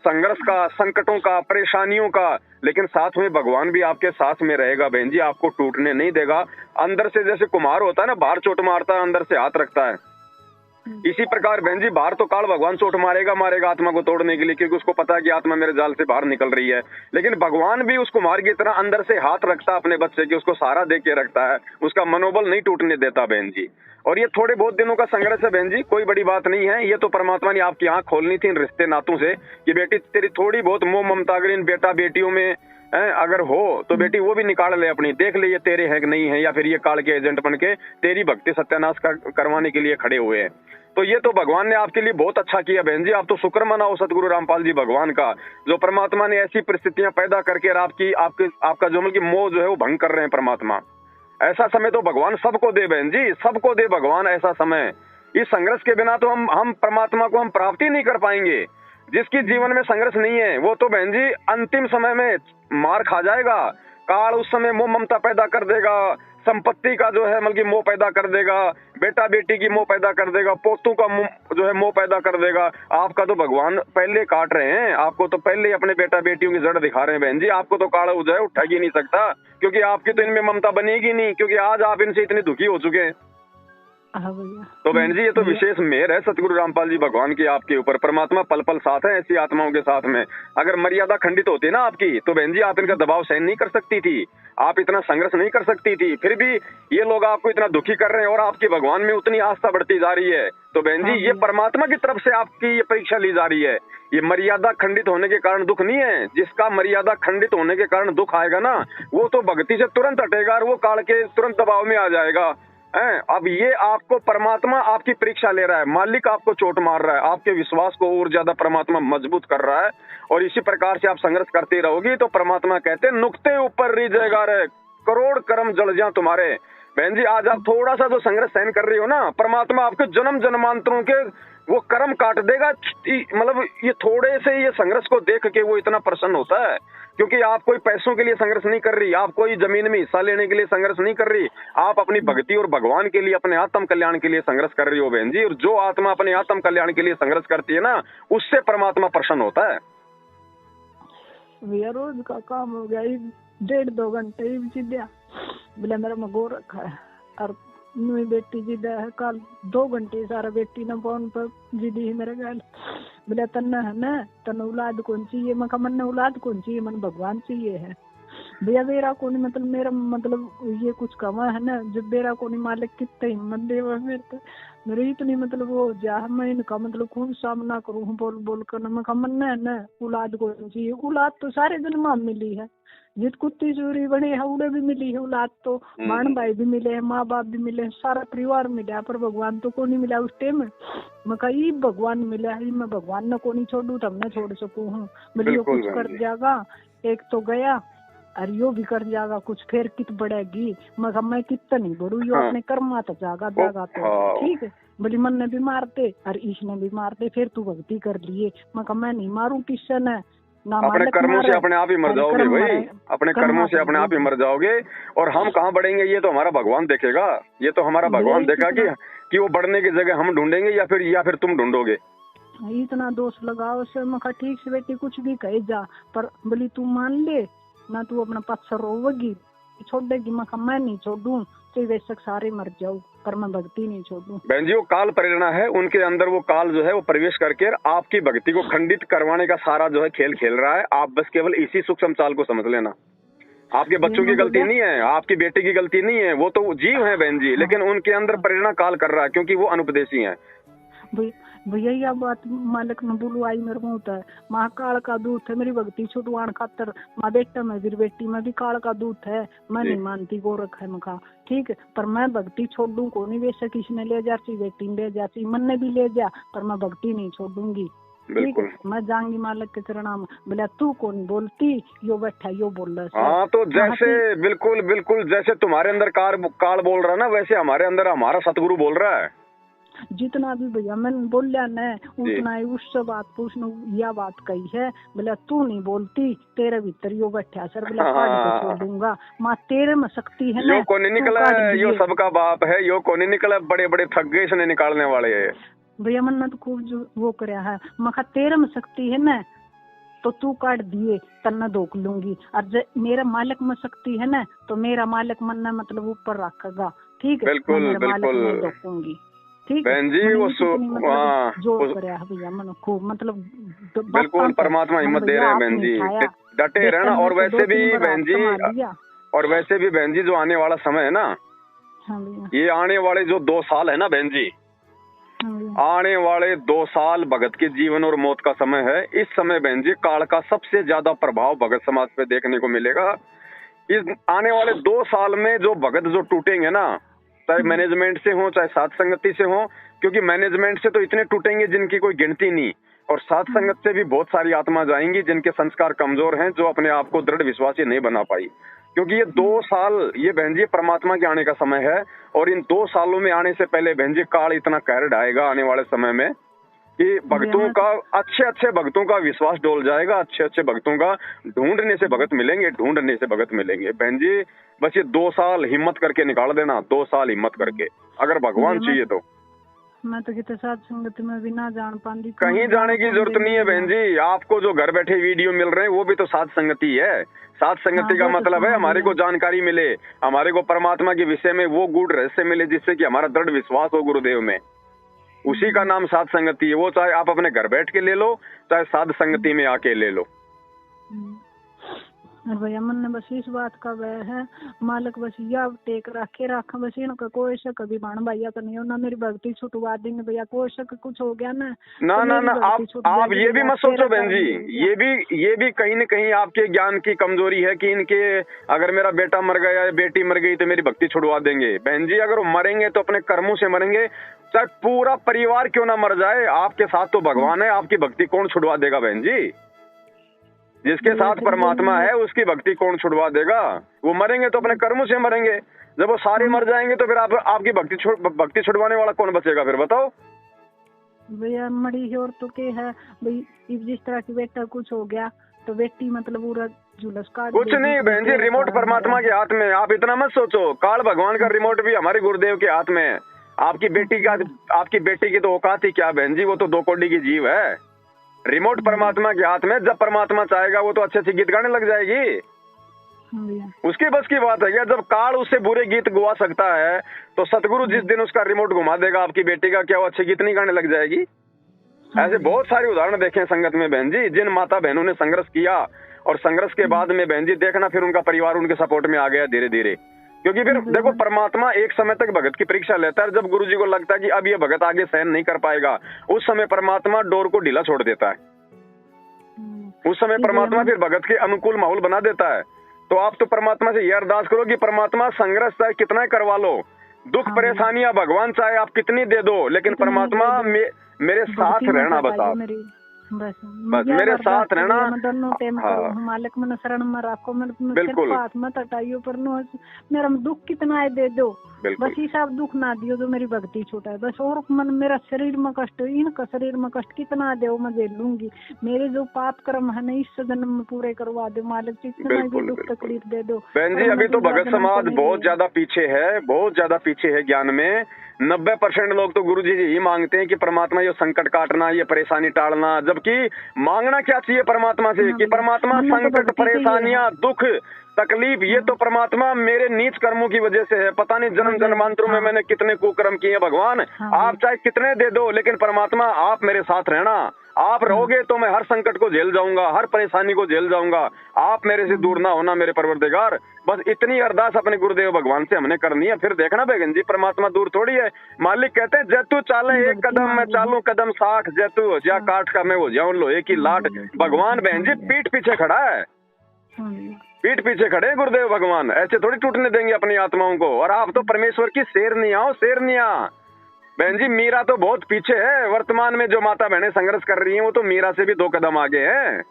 संघर्ष का, संकटों का, परेशानियों का, लेकिन साथ में भगवान भी आपके साथ में रहेगा बहन जी, आपको टूटने नहीं देगा। अंदर से जैसे कुम्हार होता है ना, बाहर चोट मारता है, अंदर से हाथ रखता है, इसी प्रकार बहन जी बाहर तो काल भगवान चोट मारेगा आत्मा को तोड़ने के लिए, क्योंकि उसको पता है कि आत्मा मेरे जाल से बाहर निकल रही है। लेकिन भगवान भी उस कुम्हार की तरह अंदर से हाथ रखता है अपने बच्चे के, उसको सहारा दे के रखता है, उसका मनोबल नहीं टूटने देता बहन जी। और ये थोड़े बहुत दिनों का संघर्ष है बहन जी, कोई बड़ी बात नहीं है। ये तो परमात्मा ने आपकी आंख खोलनी थी इन रिश्ते नातों से कि बेटी तेरी थोड़ी बहुत मोह ममता अगर इन बेटा बेटियों में अगर हो तो बेटी वो भी निकाल ले अपनी, देख ले ये तेरे हैं कि नहीं है, या फिर ये काल के एजेंट बन के तेरी भक्ति सत्यानाश करवाने के लिए खड़े हुए हैं। तो ये तो भगवान ने आपके लिए बहुत अच्छा किया बहन जी। आप तो शुक्र मनाओ सतगुरु रामपाल जी भगवान का, जो परमात्मा ने ऐसी परिस्थितियां पैदा करके आपका जो मतलब मोह जो है वो भंग कर रहे हैं परमात्मा। ऐसा समय तो भगवान सबको दे बहन जी, सबको दे भगवान ऐसा समय। इस संघर्ष के बिना तो हम परमात्मा को हम प्राप्त ही नहीं कर पाएंगे। जिसकी जीवन में संघर्ष नहीं है वो तो बहन जी अंतिम समय में मार खा जाएगा। काल उस समय मोह ममता पैदा कर देगा, संपत्ति का जो है मतलब मोह पैदा कर देगा, बेटा बेटी की मोह पैदा कर देगा, पोतों का जो है मोह पैदा कर देगा। आपका तो भगवान पहले काट रहे हैं, आपको तो पहले अपने बेटा बेटियों की जड़ दिखा रहे हैं बहन जी। आपको तो काला जो है उठा ही नहीं सकता, क्योंकि आपकी तो इनमें ममता बनेगी नहीं, क्योंकि आज आप इनसे इतने दुखी हो चुके हैं। तो बहन जी ये तो विशेष मेहर है सतगुरु रामपाल जी भगवान की आपके ऊपर। परमात्मा पल पल साथ है ऐसी आत्माओं के साथ में। अगर मर्यादा खंडित होती ना आपकी तो बहन जी आप इनका दबाव सहन नहीं कर सकती थी, आप इतना संघर्ष नहीं कर सकती थी। फिर भी ये लोग आपको इतना दुखी कर रहे हैं और आपकी भगवान में उतनी आस्था बढ़ती जा रही है। तो बहन जी ये परमात्मा की तरफ से आपकी ये परीक्षा ली जा रही है। ये मर्यादा खंडित होने के कारण दुख नहीं है। जिसका मर्यादा खंडित होने के कारण दुख आएगा ना वो तो भक्ति से तुरंत हटेगा और वो काल के तुरंत दबाव में आ जाएगा। अब ये आपको परमात्मा आपकी परीक्षा ले रहा है, मालिक आपको चोट मार रहा है, आपके विश्वास को और ज्यादा परमात्मा मजबूत कर रहा है। और इसी प्रकार से आप संघर्ष करते रहोगी तो परमात्मा कहते हैं नुक्ते ऊपर रिजेगा रे, करोड़ कर्म जल जा तुम्हारे। बहन जी आज आप थोड़ा सा जो संघर्ष सहन कर रही हो ना, परमात्मा आपके जन्म जन्मांतरों के वो कर्म काट देगा। मतलब ये थोड़े से ये संघर्ष को देख के वो इतना प्रसन्न होता है, क्योंकि आप कोई पैसों के लिए संघर्ष नहीं कर रही, आप कोई जमीन में हिस्सा लेने के लिए संघर्ष नहीं कर रही, आप अपनी भक्ति और भगवान के लिए अपने आत्म कल्याण के लिए संघर्ष कर रही हो बहन जी। और जो आत्मा अपने आत्म कल्याण के लिए संघर्ष करती है ना उससे परमात्मा प्रसन्न होता है। भैया रोज का काम हो गया 1.5-2 घंटे ही बोले मेरा मगो रखा है और मेरी बेटी जिद है कल 2 घंटे सारा बेटी ने फोन पर जिदी है मेरे गल बोले तन्ना है ना तन औलाद कौन चाहिए, मैं कहा मन औलाद कौन चाहिए, मन भगवान चाहिए है भैया। मेरा कौन मतलब मेरा मतलब ये कुछ कमा है ना जब मेरा कौन मालिक कितने हिम्मत देवा मेरे इतनी मतलब वो जा मैं इनका मतलब खूब सामना करूँ बोल बोल कर। मैं कहा मन है ना औलाद कौन चाहिए, औलाद तो सारे जन्म मिली है, जित कुत्ती चूरी बनी है उड़े भी मिली है औलाद, तो बहन भाई भी मिले हैं, माँ बाप भी मिले हैं, सारा परिवार मिला, पर भगवान तो को नहीं मिला उस टाइम। मैं कही भगवान मिला है, मैं भगवान न को नहीं छोड़ू तब न छोड़ सकूँ हूँ। बोले यो कुछ कर जाएगा, एक तो गया और यो भी कर जाएगा कुछ, फिर कित बढ़ेगी। मैं कितना नहीं बढ़ू, यो अपने कर्मा तो जागा जागा तो ठीक है। बोली मन ने भी मारते और ईश ने भी मारते, फिर तू भक्ति कर लिए। मैं नहीं मारू किशन है ना, अपने कर्मों से अपने आप ही मर जाओगे भाई, अपने कर्मों से अपने आप ही मर जाओगे। और हम कहाँ बढ़ेंगे ये तो हमारा भगवान देखेगा, ये तो हमारा भगवान देखा कि वो बढ़ने की जगह हम ढूंढेंगे या फिर तुम ढूंढोगे। इतना दोष लगाओ से मैं कहा ठीक से बेटी कुछ भी कहे जा, पर बोली तू मान ले ना, तू अपना पत्थर रोवेगी छोड़ देगी। मैं कहा मैं नहीं छोड़ू, चाहे बेशक सारे मर जाऊं पर मैं भक्ति नहीं छोड़ू। बहन जी वो काल प्रेरणा है, उनके अंदर वो काल जो है वो प्रवेश करके आपकी भक्ति को खंडित करवाने का सारा जो है खेल खेल रहा है। आप बस केवल इसी सूक्ष्म चाल को समझ लेना। आपके बच्चों की गलती नहीं है, आपकी बेटे की गलती नहीं है, वो तो जीव है बहन जी, लेकिन उनके अंदर प्रेरणा काल कर रहा है क्योंकि वो अनुपदेशी है। भैया यह बात मालिक ने बोलू आई मेरे को होता है, महाकाल का दूत है मेरी भक्ति छुटवान खातर, माँ बेटा में भी बेटी में भी काल का दूत है, मैं नहीं मानती गोरख है। मैं कहा ठीक है पर मैं भक्ति छोड़ दूं को नहीं, बेशक इसने ले जाती बेटी ले जाती मन ने भी ले जा, पर मैं भक्ति नहीं छोड़ दूंगी। ठीक है मैं जाऊंगी मालिक के चरणों में। बोला तू कौन बोलती, यो बैठा यो बोल रहा। हाँ तो जैसे बिल्कुल बिल्कुल जैसे तुम्हारे अंदर काल बोल रहा है ना, वैसे हमारे अंदर हमारा सतगुरु बोल रहा है। जितना भी भैया मैंने बोलिया न उतना ही उससे बात पूछना यह बात कही है। बोला तू नहीं बोलती, तेरे भीतर यो बैठा सर, बोला काट के छोड़ दूंगा। माँ तेरे में शक्ति है ना, यो कौन निकला है, यो सबका बाप है, यो कौन निकला, बड़े बड़े थक गए इसने निकालने वाले है। भैया मन ने तो खूब जो वो कराया है, मैं कहा तेरे में शक्ति है ना तो तू काट दिए तन्ना धोख लूंगी, और मेरा मालिक में शक्ति है ना तो मेरा मालिक मन ने मतलब ऊपर रखेगा। ठीक है बिल्कुल बिल्कुल धोखूंगी। ठीक बहन जी वो जो करे भैया मन खूब मतलब बिल्कुल परमात्मा हिम्मत दे रहे हैं बहन जी, डटे रहना। और वैसे भी बहन जी जो आने वाला समय है ना, ये आने वाले जो 2 साल है ना बहन जी, आने वाले 2 साल भगत के जीवन और मौत का समय है। इस समय बहन जी काल का सबसे ज्यादा प्रभाव भगत समाज पे देखने को मिलेगा। इस आने वाले 2 साल में जो भगत जो टूटेंगे ना, चाहे मैनेजमेंट से हो चाहे साथ संगति से हो, क्योंकि मैनेजमेंट से तो इतने टूटेंगे जिनकी कोई गिनती नहीं, और साथ संगत से भी बहुत सारी आत्मा जाएंगी जिनके संस्कार कमजोर हैं, जो अपने आप को दृढ़ विश्वासी नहीं बना पाई। क्योंकि ये 2 साल ये बहन जी परमात्मा के आने का समय है, और इन 2 सालों में आने से पहले बहन जी काल इतना कहर ढाएगा आने वाले समय में कि भक्तों का, अच्छे अच्छे भक्तों का विश्वास डोल जाएगा, अच्छे अच्छे भक्तों का ढूंढने से भगत मिलेंगे, ढूंढने से भगत मिलेंगे। बहन जी बस ये 2 साल हिम्मत करके निकाल देना, 2 साल हिम्मत करके, अगर भगवान चाहिए तो। मैं तो कितने साथ संगत में भी ना जान पाती, कहीं जाने की जरूरत नहीं है बहन जी। आपको जो घर बैठे वीडियो मिल रहे हैं वो भी तो साथ संगति है। साथ संगति का मतलब है हमारे को जानकारी मिले, हमारे को परमात्मा के विषय में वो गूढ़ रहस्य मिले जिससे कि हमारा दृढ़ विश्वास हो गुरुदेव में। उसी का नाम साध संगति है। वो चाहे आप अपने घर बैठ के ले लो, चाहे साध संगति में आके ले लो। और भैया मन ने बस इस बात का वह है मालिक बस या टेक रखे रखा बस इनका कोई शक भी बाण भैया का नहीं हो ना, मेरी भक्ति छुटवा देंगे भैया, कोई शक कुछ हो गया ना ना ना ना, आप ये भी मत सोचो बहन जी, ये भी कहीं न कहीं आपके ज्ञान की कमजोरी है कि इनके अगर मेरा बेटा मर गया या बेटी मर गई तो मेरी भक्ति छुड़वा देंगे। बहन जी अगर वो मरेंगे तो अपने कर्मों से मरेंगे, चाहे पूरा परिवार क्यों ना मर जाए, आपके साथ तो भगवान है, आपकी भक्ति कौन छुड़वा देगा बहन जी? जिसके साथ परमात्मा है उसकी भक्ति कौन छुड़वा देगा? वो मरेंगे तो अपने कर्मों से मरेंगे, जब वो सारे मर जाएंगे तो फिर आपकी भक्ति छुड़वाने वाला कौन बचेगा फिर बताओ? भैया मरी और तो के है भाई, जिस तरह की बेटा कुछ हो गया तो बेटी मतलब पूरा जुलस काट, कुछ नहीं बहन जी, रिमोट परमात्मा के हाथ में। आप इतना मत सोचो, काल भगवान का रिमोट भी हमारे गुरुदेव के हाथ में है। आपकी बेटी की तो औकात ही क्या बहन जी, वो तो 2 कौड़ी की जीव है। रिमोट परमात्मा के हाथ में, जब परमात्मा चाहेगा वो तो अच्छे अच्छे गीत गाने लग जाएगी, उसकी बस की बात है क्या? जब काल उससे बुरे गीत गुआ सकता है तो सतगुरु जिस दिन उसका रिमोट घुमा देगा आपकी बेटी का, क्या वो अच्छे गीत नहीं गाने लग जाएगी? ऐसे बहुत सारे उदाहरण देखे संगत में बहन जी, जिन माता बहनों ने संघर्ष किया और संघर्ष के बाद में बहन जी देखना फिर उनका परिवार उनके सपोर्ट में आ गया धीरे धीरे। क्योंकि फिर देखो परमात्मा एक समय तक भगत की परीक्षा लेता है, जब गुरुजी को लगता है कि अब ये भगत आगे सहन नहीं कर पाएगा, उस समय परमात्मा डोर को ढीला छोड़ देता है। उस समय परमात्मा फिर भगत के अनुकूल माहौल बना देता है। तो आप तो परमात्मा से यह अरदास करो कि परमात्मा संघर्ष चाहे कितना करवा लो, दुख परेशानियां भगवान चाहे आप कितनी दे दो, लेकिन परमात्मा मेरे साथ रहना बस आप बस मेरे साथ रहना। मालिक मन शरण में रखो, बिल्कुल हाथ मत हटाइयो, पर मेरा दुख कितना है दे दो, बस ये सब दुख ना दियो जो मेरी भक्ति छूटा है बस। और मन मेरा शरीर में कष्ट, इनका शरीर में कष्ट कितना दे मैं झेल लूंगी, मेरे जो पाप कर्म है ना इस जन्म में पूरे करवा दो मालिक, जितना भी दुख तकलीफ दे दो। बहन जी अभी तो भगत समाज बहुत ज्यादा पीछे है, बहुत ज्यादा पीछे है ज्ञान में। 90% लोग तो गुरुजी यही मांगते हैं कि परमात्मा ये संकट काटना, ये परेशानी टालना, जबकि मांगना क्या चाहिए परमात्मा से कि परमात्मा संकट परेशानियां दुख तकलीफ ये तो परमात्मा मेरे नीच कर्मों की वजह से है, पता नहीं जन्म जन्मांतरों में मैंने कितने कुकर्म किए भगवान, आप चाहे कितने दे दो, लेकिन परमात्मा आप मेरे साथ रहना, आप रहोगे तो मैं हर संकट को झेल जाऊंगा, हर परेशानी को झेल जाऊंगा, आप मेरे से दूर ना होना मेरे परवरदिगार। बस इतनी अरदास अपने गुरुदेव भगवान से हमने करनी है। फिर देखना बेगन जी परमात्मा दूर थोड़ी है। मालिक कहते हैं जैतू चाले 1 कदम मैं चालू कदम 60, जैतू हो जा काट का मैं हो जाऊं लोहे की लाट। भगवान बहन जी पीठ पीछे खड़ा है, पीठ पीछे खड़े गुरुदेव भगवान, ऐसे थोड़ी टूटने देंगे अपनी आत्माओं को। और आप तो परमेश्वर की शेरनियां हो, शेरनियां। बहन जी मीरा तो बहुत पीछे है, वर्तमान में जो माता बहनें संघर्ष कर रही हैं वो तो मीरा से भी 2 कदम आगे है।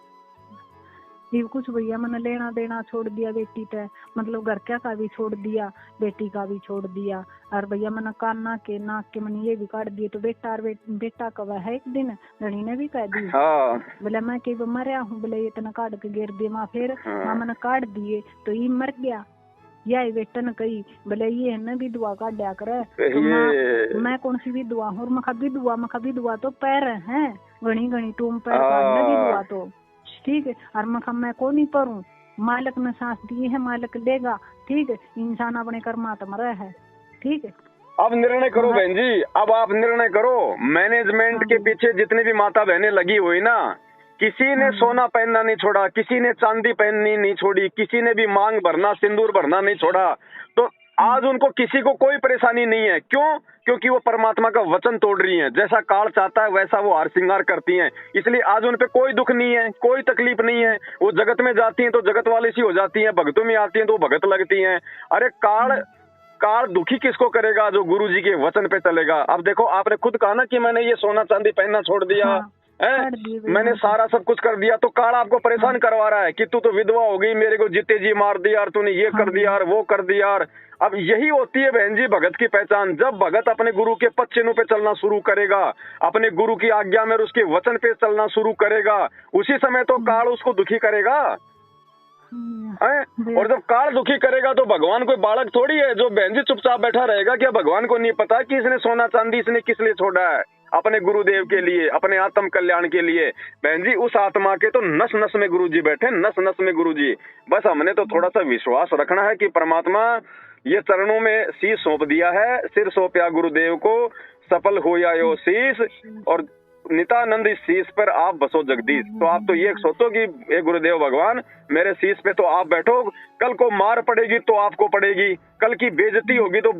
ये कुछ भैया मैंने लेना देना छोड़ दिया बेटी पे, मतलब घर का भी छोड़ दिया, बेटी का भी छोड़ दिया, और भैया मैंने कान के नाक के मैंने ये भी काट दिए। तो बेटा और बेटा कब है एक दिन धनी ने भी कह दी बोले मैं कई मरिया हूँ, बोले इतना काट के गिर दिए माँ, फिर माँ मैंने काट दिए तो ये मर गया, या बेटा ने कही बोले ये है ना भी दुआ काट दिया करे, तो मैं कौन सी भी दुआ हूँ, मखा भी दुआ तो पैर है घनी घनी टूम पैर काटने भी दुआ तो ठीक है, और मैं को नहीं पढ़ूं, मालिक ने सांस दी है मालिक देगा, ठीक है, इंसान अपने कर्मात्मा है, ठीक है। अब निर्णय करो बहन जी, अब आप निर्णय करो। मैनेजमेंट के पीछे जितनी भी माता बहनें लगी हुई ना, किसी ने सोना पहनना नहीं छोड़ा, किसी ने चांदी पहननी नहीं छोड़ी, किसी ने भी मांग भरना सिंदूर भरना नहीं छोड़ा, तो आज उनको किसी को कोई परेशानी नहीं है। क्यों? क्योंकि वो परमात्मा का वचन तोड़ रही हैं, जैसा काल चाहता है वैसा वो हार श्रृंगार करती हैं, इसलिए आज उन पे कोई दुख नहीं है, कोई तकलीफ नहीं है। वो जगत में जाती हैं तो जगत वाली सी हो जाती हैं, भक्तों में आती हैं तो भगत लगती हैं। अरे काल दुखी किसको करेगा? जो गुरु जी के वचन पे चलेगा। अब देखो आपने खुद कहा ना कि मैंने ये सोना चांदी पहनना छोड़ दिया, मैंने सारा सब कुछ कर दिया, तो काल आपको परेशान करवा रहा है कि तू तो विधवा हो गई, मेरे को जीते जी मार दिया और तूने ये कर दिया और वो कर दिया। और अब यही होती है बहन जी भगत की पहचान। जब भगत अपने गुरु के पद चिन्हों पे चलना शुरू करेगा, अपने गुरु की आज्ञा में उसके वचन पे चलना शुरू करेगा, उसी समय तो काल उसको दुखी करेगा। और जब काल दुखी करेगा तो भगवान कोई बालक थोड़ी है जो बहन जी चुपचाप बैठा रहेगा। क्या भगवान को नहीं पता कि इसने सोना चांदी इसने किस लिए छोड़ा है? अपने गुरुदेव के लिए, अपने आत्म कल्याण के लिए। बहन जी उस आत्मा के तो नस नस में गुरुजी बैठे, नस नस में गुरुजी। बस हमने तो थोड़ा सा विश्वास रखना है कि परमात्मा ये चरणों में शीश सौंप दिया है, सिर सौंपया गुरुदेव को, सफल हो या यो शीश, और नितानंद इस शीश पर आप बसो जगदीश। तो आप तो ये सोचो कि हे गुरुदेव भगवान मेरे शीश पे तो आप बैठो, कल को मार पड़ेगी तो आपको पड़ेगी, कल की बेइज्जती होगी तो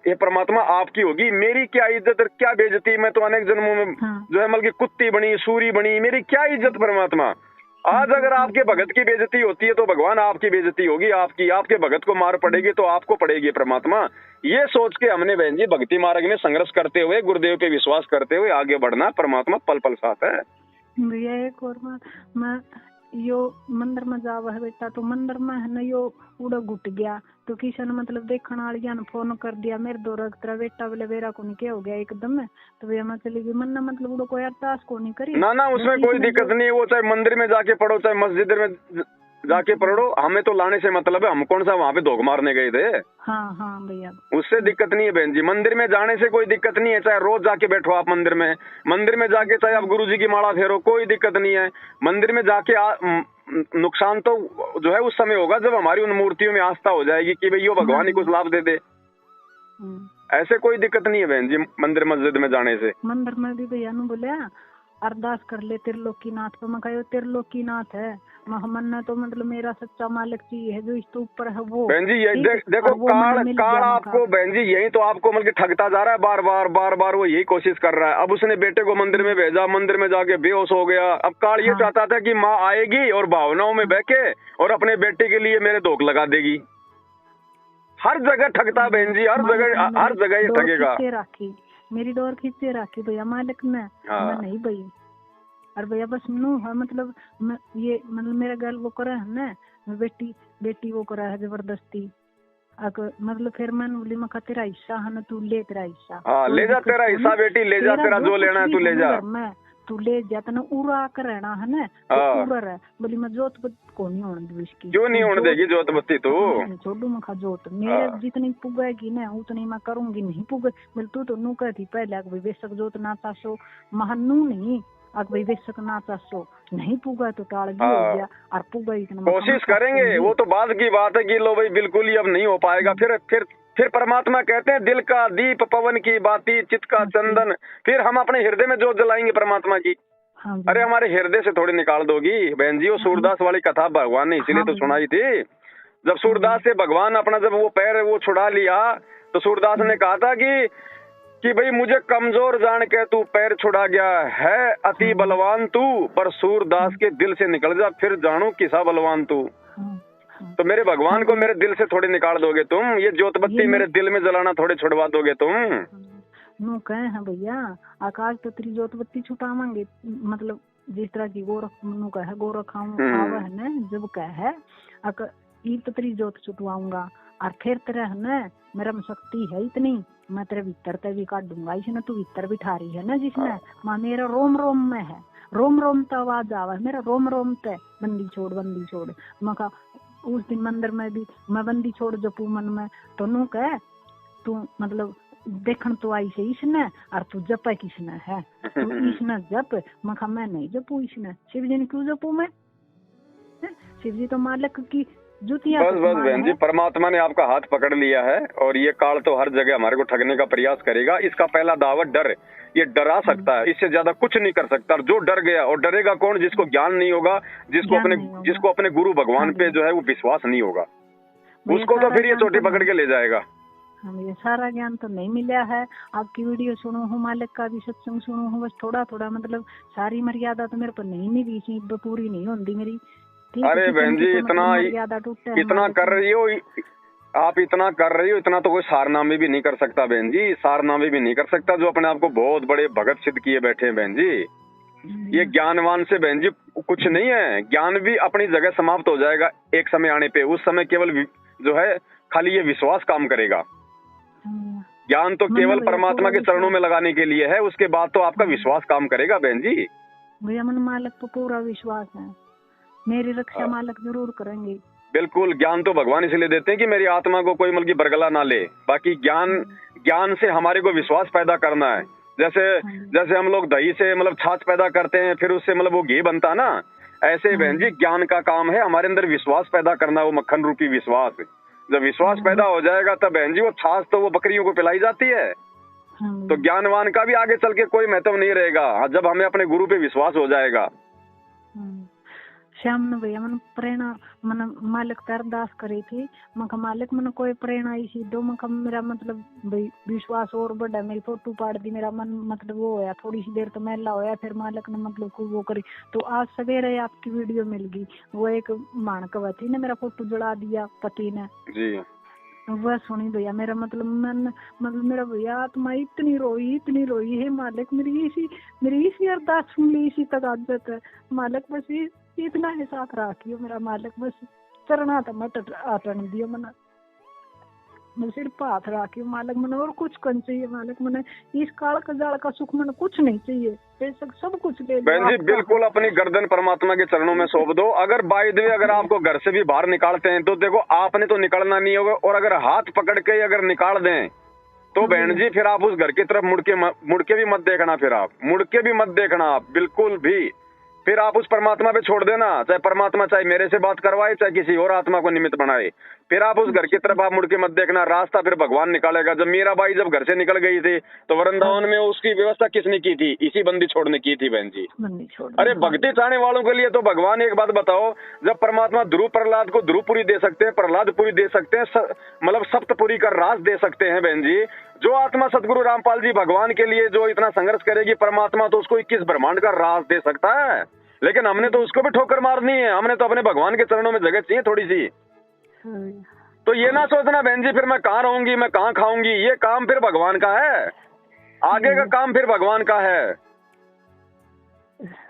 ये परमात्मा आपकी होगी। मेरी क्या इज्जत और क्या बेइज्जती? मैं तो अनेक जन्मों में जो है मतलब की कुत्ती बनी, सूरी बनी, मेरी क्या इज्जत परमात्मा? आज अगर आपके भगत की बेइज्जती होती है तो भगवान आपकी बेइज्जती होगी, आपके भगत को मार पड़ेगी तो आपको पड़ेगी परमात्मा। ये सोच के हमने बहन जी भक्ति मार्ग में संघर्ष करते हुए, गुरुदेव पे विश्वास करते हुए आगे बढ़ना। परमात्मा पल पल साथ है। भैया एक और बात, मैं यो मंदिर में जावा है बेटा, तो मंदिर में है ना यो उड़ा घुट गया तो किसी ने मतलब देखने वाली ने फोन कर दिया मेरे दो तेरा बेटा बोले बेरा को नहीं क्या हो गया एकदम में, तो भैया मैं चली गई। मन मतलब उड़ा कोई अरदास को नहीं करी ना उसमें कोई दिक्कत नहीं है। वो चाहे मंदिर में जाके पढ़ो चाहे मस्जिद में जाके पढ़ो, हमें तो लाने से मतलब है। हम कौन सा वहाँ पे धोख मारने गए थे? हाँ भैया उससे दिक्कत नहीं है बहन जी। मंदिर में जाने से कोई दिक्कत नहीं है, चाहे रोज जाके बैठो आप मंदिर में जाके चाहे आप गुरुजी की माला फेरो, कोई दिक्कत नहीं है। मंदिर में जाके नुकसान तो जो है उस समय होगा जब हमारी उन मूर्तियों में आस्था हो जाएगी कि भाई यो भगवान ही कुछ लाभ दे दे। ऐसे कोई दिक्कत नहीं है बहन जी मंदिर मस्जिद में जाने से। मंदिर में भी भैया ने बोले अरदास कर ले त्रिलोकीनाथ पे, मैं कहो त्रिलोकीनाथ है मन तो मतलब मेरा सच्चा मालिक जी है जो इस तो ऊपर है वो। बहन जी ये देखो काल आपको बहन जी यही तो आपको मतलब ठगता जा रहा है, बार बार वो यही कोशिश कर रहा है। अब उसने बेटे को मंदिर में भेजा, मंदिर में जाके बेहोश हो गया। अब काल ये चाहता था कि माँ आएगी और भावनाओं में बहके और अपने बेटे के लिए मेरे धोख लगा देगी। हर जगह ठगता बहन जी, हर जगह ये ठगेगा। मेरी डोर खींचे राखी भैया मालिक ने, मैं नहीं भई। और भैया बस नू है मतलब ये मतलब मेरा गर्ल वो करा है ना, बेटी वो करा है जबरदस्ती। मतलब फिर मैं बोली मैं तेरा हिस्सा है ना, तू ले तेरा हिस्सा। ले जा तेरा हिस्सा बेटी, ले जा तेरा जो लेना है तू ले जा। तू ले जा तना उड़ा कर रहना है ना, तो उड़ा रहा। बोली मैं जोत को नहीं होने दूँ इसकी। क्यों नहीं होने देगी जोत बत्ती? तू छोड़ू मखा जोत मेरे जितनी पुगेगी ना उतनी मैं करूंगी, नहीं पुगे बोले तू तो नू कहती पहले बेशक जोत ना चासो महानू नहीं भाई बेशक ना चासो नहीं पुगा तो टाल भी हो गया और पुगा इतना कोशिश करेंगे। वो तो बाद की बात है कि लो भाई बिल्कुल ही अब नहीं हो पाएगा। फिर परमात्मा कहते हैं दिल का दीप पवन की बाती चित्त का चंदन, फिर हम अपने हृदय में जोत जलाएंगे परमात्मा की। अरे हमारे हृदय से थोड़ी निकाल दोगी बहन जी। वो सूरदास वाली कथा भगवान ने इसीलिए तो सुनाई थी। जब सूरदास से भगवान अपना जब वो पैर वो छुड़ा लिया तो सूरदास ने कहा था कि भाई मुझे कमजोर जान के तू पैर छुड़ा गया है, अति बलवान तू, पर सूरदास के दिल से निकल जा फिर जानू किसा बलवान तू। तो मेरे भगवान को मेरे दिल से थोड़ी निकाल दोगे तुम, ये ज्योत बत्ती मेरे दिल में जलाना थोड़ी छुड़वा दोगे तुम। नो कहे हैं भैया आकाश तो तेरी ज्योत बत्ती छुटावांगे, मतलब जिस तरह की गोरख आवा है ना जब कहे तो तेरी ज्योत छुटवाऊंगा और फिर तेरा है ना मेरा में शक्ति है इतनी मैं तेरे भीतर ते भी काट दूंगा। इसने तू भीतर बिठा रही है ना जिसने माँ मेरा रोम रोम में है, रोम रोम तो आवाज आवा है मेरा रोम रोम ते बंदी छोड़। मका उस दिन मंदिर में भी मैं बंदी छोड़ जपू मन में तो नू कह तू मतलब देखन तो आई से इसने और तू जपे किसने है, तू इसने जप। मखा मैं नहीं जपू इसने, शिव जी ने क्यों जपू मैं? शिव जी तो मालिक की जुतिया। बस बहन जी परमात्मा ने आपका हाथ पकड़ लिया है और ये काल तो हर जगह हमारे को ठगने का प्रयास करेगा। इसका पहला दावा डर, ये डरा सकता है, इससे ज्यादा कुछ नहीं कर सकता। जो डर गया और डरेगा कौन? जिसको ज्ञान नहीं होगा, जिसको अपने गुरु भगवान पे जो है वो विश्वास नहीं होगा, उसको तो फिर ये चोटी पकड़ के ले जाएगा। हमें सारा ज्ञान तो नहीं मिला है। आपकी वीडियो सुनो हूँ, मालिक का भी सत्संग सुनो हूँ, बस थोड़ा थोड़ा मतलब सारी मर्यादा तो मेरे पर नहीं मिली, पूरी नहीं होती मेरी। अरे बहन जी इतना कर रही हो आप, इतना कर रही हो, इतना तो कोई सारनामे भी नहीं कर सकता बहन जी, सारनामे भी नहीं कर सकता जो अपने आप को बहुत बड़े भगत सिद्ध किए बैठे हैं बहन जी। ये ज्ञानवान से बहन जी कुछ नहीं है, ज्ञान भी अपनी जगह समाप्त हो जाएगा एक समय आने पे। उस समय केवल जो है खाली ये विश्वास काम करेगा। ज्ञान तो केवल परमात्मा के चरणों में लगाने के लिए है, उसके बाद तो आपका विश्वास काम करेगा बहन जी। भैया मन मालिक पर पूरा विश्वास है, मेरी रक्षा मालिक जरूर करेंगे। बिल्कुल, ज्ञान तो भगवान इसलिए देते हैं कि मेरी आत्मा को कोई मतलब बरगला ना ले। बाकी ज्ञान से हमारे को विश्वास पैदा करना है। जैसे हम लोग दही से मतलब छाछ पैदा करते हैं, फिर उससे मतलब वो घी बनता ना, ऐसे बहन जी ज्ञान का काम है हमारे अंदर विश्वास पैदा करना, वो मक्खन रूपी विश्वास। जब विश्वास पैदा हो जाएगा तब बहन जी वो छाछ तो वो बकरियों को पिलाई जाती है। तो ज्ञानवान का भी आगे चल के कोई महत्व नहीं रहेगा जब हमें अपने गुरु पे विश्वास हो जाएगा। श्याम ने भैया मन प्रेरणा मन मालिक का अरदास करी थी, मका मालिक मन कोई प्रेरणा इसी दो, मका मेरा मतलब विश्वास और बढ़ा, मेरी फोटो पाड़ दी, मेरा मन मतलब वो होया, थोड़ी सी देर तो मैला होया, फिर मालिक ने मतलब को वो करी। तो आज सवेरे आपकी वीडियो मिल गई, वो एक मानकवा थी ने मेरा फोटो जला दिया पति ने जी, वह सुनी भैया मेरा मतलब मन मतलब मेरा भैया आत्मा इतनी रोई है मालिक, मेरी इसी अरदास सुन ली, इसी तक आदत है मालिक, बस इतना ही साथ रखियो मेरा मालिक, बस चरना तो मत आटन दियो मना, मैं सिर्फ हाथ रखियो मालिक, मन और कुछ कन चाहिए मालिक, मन इस काल का जाल का सुख मन कुछ नहीं चाहिए, बेशक सब कुछ ले बहन जी। बिल्कुल अपनी गर्दन परमात्मा के चरणों में सौंप दो। अगर बाय द वे अगर आपको घर से भी बाहर निकालते हैं तो देखो आपने तो निकलना नहीं होगा, और अगर हाथ पकड़ के अगर निकाल दें तो बहन जी फिर आप उस घर की तरफ मुड़ के भी मत देखना, फिर आप मुड़ के भी मत देखना आप बिल्कुल भी। फिर आप उस परमात्मा पे छोड़ देना, चाहे परमात्मा चाहे मेरे से बात करवाए चाहे किसी और आत्मा को निमित्त बनाए, फिर आप उस घर की तरफ आप मुड़ के मत देखना, रास्ता फिर भगवान निकालेगा। जब मीराबाई जब घर से निकल गई थी तो वृंदावन में उसकी व्यवस्था किसने की थी? इसी बंदी छोड़ने की थी बहन जी। अरे भक्ति चाहने वालों के लिए तो भगवान एक बात बताओ, जब परमात्मा ध्रुव प्रहलाद को ध्रुवपुरी दे सकते हैं, प्रहलादपुरी दे सकते हैं, मतलब सप्तपुरी का राज दे सकते हैं बहन जी, जो आत्मा सदगुरु रामपाल जी भगवान के लिए जो इतना संघर्ष करेगी, परमात्मा तो उसको 21 ब्रह्मांड का राज दे सकता है। लेकिन हमने तो उसको भी ठोकर मारनी है, हमने तो अपने भगवान के चरणों में जगह चाहिए थोड़ी सी। तो ये ना सोचना बहन जी फिर मैं कहाँ रहूंगी, मैं कहाँ खाऊंगी, ये काम फिर भगवान का है, आगे का काम फिर भगवान का है।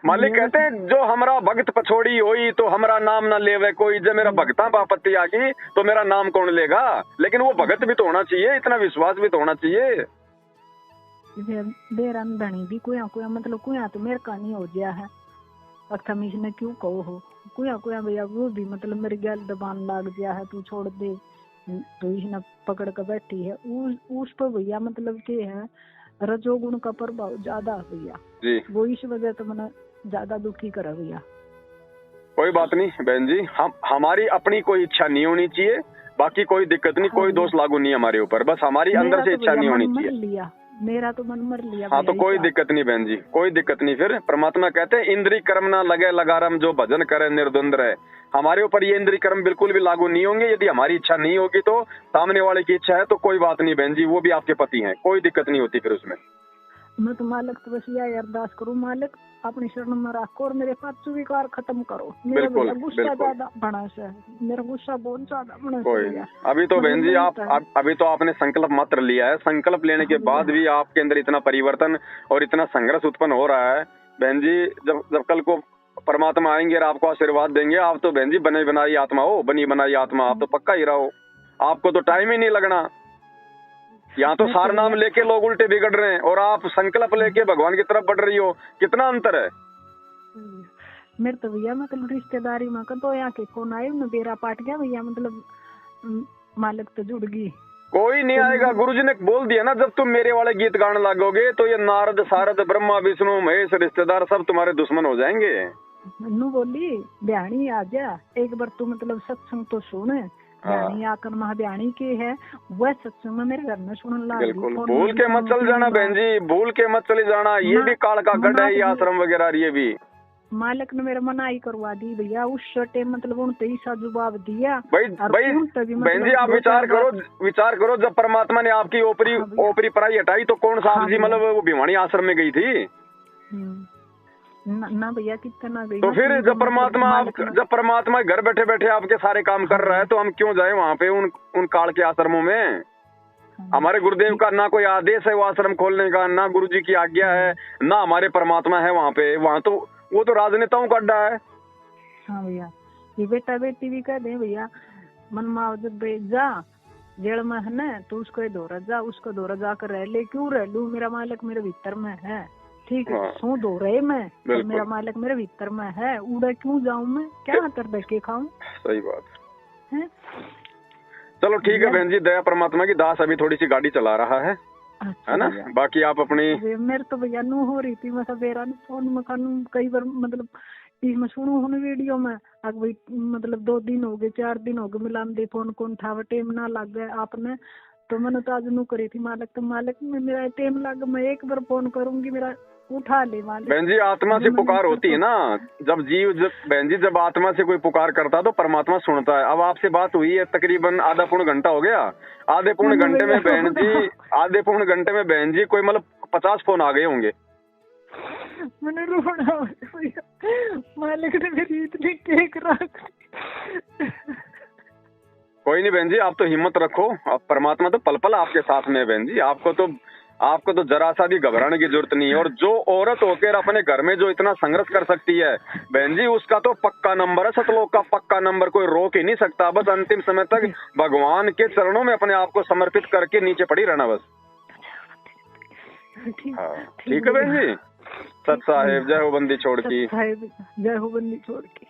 मालिक कहते हैं जो हमारा भक्त पछोड़ी होई तो हमारा नाम ना लेवे कोई, जब मेरा भक्ता बापत्ती आ गई तो मेरा नाम कौन लेगा। लेकिन वो भगत भी तो होना चाहिए, इतना विश्वास भी तो होना चाहिए। धनी भी कोया मतलब कोया तो मेरे का नहीं हो गया है, अक्थम इसने क्यों कहो हो कोया भैया, वो भी मतलब मेरे गैल दबान लाग गया है, तू छोड़ दे, तो इसने पकड़ कर बैठी है उस पर भैया, मतलब के है रजोगुण का प्रभाव ज्यादा है भैया, वो इस वजह तो मैंने ज्यादा दुखी करा भैया। कोई बात नहीं बहन जी, हमारी अपनी कोई इच्छा नहीं होनी चाहिए, बाकी कोई दिक्कत नहीं, कोई दोष लागू नहीं हमारे ऊपर, बस हमारी अंदर से इच्छा नहीं होनी चाहिए। मेरा तो मन मर लिया। हाँ तो कोई दिक्कत नहीं बहन जी, कोई दिक्कत नहीं। फिर परमात्मा कहते हैं इंद्री कर्म ना लगे लगारम, जो भजन करे निर्द्वंद रहे। हमारे ऊपर ये इंद्री कर्म बिल्कुल भी लागू नहीं होंगे। यदि हमारी इच्छा नहीं होगी तो सामने वाले की इच्छा है तो कोई बात नहीं बहन जी, वो भी आपके पति हैं, कोई दिक्कत नहीं होती फिर उसमें। मैं तो मालिक तो बस यही अरदास करूँ, मालिक अपनी शरण में रखो और मेरे पास विकार खत्म करो। मेरा गुस्सा ज्यादा बना से, मेरा गुस्सा बहुत ज्यादा बना से। अभी तो बहन जी अभी तो आपने संकल्प मात्र लिया है, संकल्प लेने के बाद भी आपके अंदर इतना परिवर्तन और इतना संघर्ष उत्पन्न हो रहा है बहन जी। जब कल को परमात्मा आएंगे और आपको आशीर्वाद देंगे, आप तो बहन जी बनी बनाई आत्मा हो, बनी बनाई आत्मा, आप तो पक्का ही रहो, आपको तो टाइम ही नहीं लगना। यहाँ तो सार नाम लेके लोग उल्टे बिगड़ रहे हैं और आप संकल्प लेके भगवान की तरफ बढ़ रही हो, कितना अंतर है। मेरे तो भैया मतलब रिश्तेदारी में तो यहाँ के फोन आये न, बेरा पाट गया भैया, मतलब मालिक तो जुड़ गई। कोई नहीं आएगा, गुरुजी ने बोल दिया ना, जब तुम मेरे वाले गीत गाने लगोगे तो ये नारद सारद ब्रह्मा विष्णु महेश रिश्तेदार सब तुम्हारे दुश्मन हो जाएंगे। नू बोली ब्याणी आ जा, एक बार तू मतलब सत्संग तो सुन, ब्याणी आकर महाब्याणी के है वह सत्संग में मेरे घर में सुनने लगा। बिल्कुल भूल के मत चल जाना बहन जी, भूल के मत चली जाना, ये भी काल का गढ़ है, ये आश्रम वगैरह ये भी। मालिक ने मेरा मनाई करवा दी भैया, उस छोटे मतलब उन ऐसा जवाब दिया। भाई बहन जी आप विचार करो, जब परमात्मा ने आपकी ओपरी पराई हटाई तो कौन सा जी मतलब वो भिवानी आश्रम में गई थी ना भैया, कितना गई। तो फिर जब परमात्मा घर बैठे बैठे आपके सारे काम कर रहा है तो हम क्यों जाए वहाँ पे उन काल के आश्रमों में। हमारे गुरुदेव का ना कोई आदेश है वो आश्रम खोलने का, ना गुरु जी की आज्ञा है, ना हमारे परमात्मा है वहाँ पे। वहाँ तो वो तो राजनेताओं का अड्डा है। हाँ भैया, ये बेटा बेटी भी कह दे भैया, मन माव जब जा जेल में है ना, तो उसको दौरा जा, उसको दौरा जाकर रह ले, क्यों रह लू, मेरा मालिक मेरे भीतर में है, ठीक है। हाँ। सो दो रहे मैं, तो मेरा मालिक मेरे भीतर में है, उड़ा क्यों जाऊं मैं, क्या कर दे के खाऊं। सही बात है। चलो ठीक है बहन जी, दया परमात्मा की। दास अभी थोड़ी सी गाड़ी चला रहा है ना, बाकी आप अपनी। मेरे तो भैया नू हो रही थी, मैं सवेरा फोन में कानू कई बार मतलब इसमें सुनू हूँ वीडियो में, अब भाई मतलब 2 दिन हो गए 4 दिन हो गए मिलान दे फोन कौन उठावा, टेम ना लग गए आपने, तो मैंने तो आज नू करी थी मालिक, तो मालिक में मेरा टेम लग, मैं एक बार फोन करूंगी मेरा उठा ले मालिक। बहन जी आत्मा से पुकार होती है ना, जब जीव बहन जी जब आत्मा से कोई पुकार करता है तो परमात्मा सुनता है। अब आपसे बात हुई है तकरीबन आधा पौन घंटा हो गया, आधे पौन घंटे में बहन जी, आधे पौन घंटे में बहन जी कोई मतलब 50 फोन आ गए होंगे। मैंने रोना मालिक ने मेरी इतनी टेक रख। कोई नहीं बहन जी, आप तो हिम्मत रखो, आप परमात्मा तो पल पल आपके साथ में है बहन जी। आपको तो जरा सा भी घबराने की जरूरत नहीं है। और जो औरत होकर अपने घर में जो इतना संघर्ष कर सकती है बहन जी, उसका तो पक्का नंबर है, सतलोक का पक्का नंबर, कोई रोक ही नहीं सकता। बस अंतिम समय तक भगवान के चरणों में अपने आप को समर्पित करके नीचे पड़ी रहना बस। ठीक है बहन जी। सत साहेब जय हो बंदी छोड़ की। जय हो बंदी छोड़ की।